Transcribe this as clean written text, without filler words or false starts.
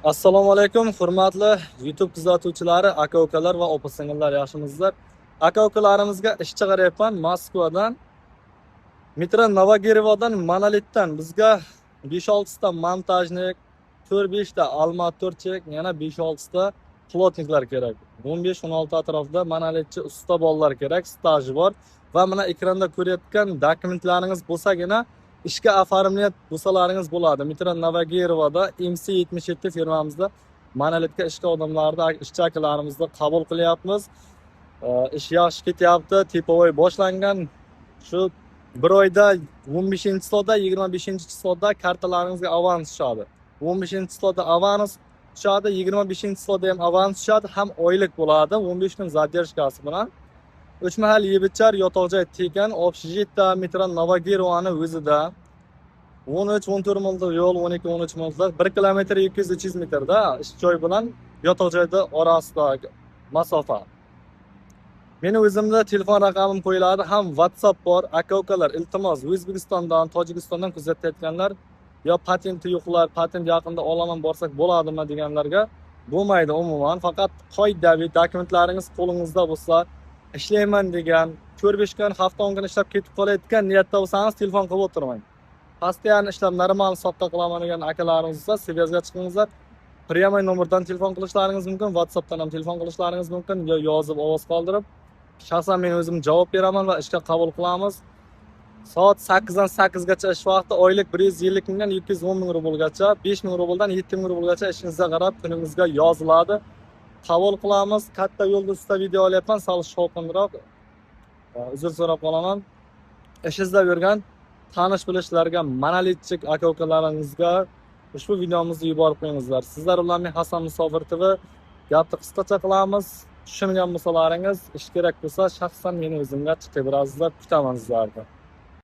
Assalomu alaykum, hurmatli YouTube kuzatuvchilari, aka-ukalar va opa-singillar, yaxshimisizlar? Aka-ukalarimizga ish chiqaryapman Moskvadan. Metro Novogirevodan monolitdan bizga 5-6 ta montajnik, 4-5 ta armaturchik, yana 5-6 ta plotniklar kerak. 15-16 atrofida monolitchi usta bolalar kerak, staji bor va mana ekranda ko'rayotgan dokumentlaringiz bo'lsagina ishga oformlayat bo'lsalaringiz bo'ladi. Metro Novogirevoda MC77 firmamizda monolitga ishga odamlarni, ishchi akalarimizni qabul qilyapmiz. Ish yaxshi ketyapti, tepovoy boshlangan. Shu bir oyda 15-chislada, 25-chislada kartalaringizga avans tushadi. 15-chislada avans tushadi, 25-chislada ham avans tushadi, ham oylik bo'ladi, 15 kun zadержкасы bilan. 3 mahal yebichar yotoq-joy tekan, общежитие metro Novogirevoning o'zida. 13-14 minutlik yo'l, 12-13 minutlik, 1 kilometr 200-300 metrda ish joy bilan yotoq-joyda orasidagi masofa. Meni o'zimda telefon raqamim qo'yiladi, ham WhatsApp bor. Aka-ukalar, iltimos, O'zbekistondan, Tojikistondan kuzatayotganlar, yo patenti yo'qlar, patent yaqinda olaman borsak bo'ladimi deganlarga bo'lmaydi umuman. Faqat qoidaviy dokumentlaringiz qo'lingizda bo'lsa, ishlayman degan, 4-5 kun, hafta 10 kun ishlab ketib qolayotgan niyatda bo'lsangiz telefon qilib o'tirmang. Постоянно ishlab normal sotqa qilaman degan akalarimiz bo'lsa, svязga chiqingizlar. Прямой nomerdan telefon qilishlaringiz mumkin, WhatsAppdan ham telefon qilishlaringiz mumkin, yo yozib ovoz qoldirib. Shaxsan men o'zim javob beraman va ishga qabul qilamiz. Soat 8 dan 8 gacha ish vaqti, oylik 150 mingdan 210 ming rublgacha, 5 ming rubldan 7 ming rublgacha ishingizga qarab kuningizga yoziladi. Qabul qilamiz. Katta yo'lda usta video olyapman, sal shovqinroq. Uzr so'rab qolaman. Ish izlab yurgan tanish bilishlarga, monolitchik aka-ukalaringizga ushbu videomizni yuborib qo'yingizlar. Sizlar bilan men Hasan Musofir TV gapni qisqacha qilamiz. Tushungan bo'lsalaringiz, ish kerak bo'lsa shaxsan meni o'zimga chiqib birazlab kutaman sizlarni.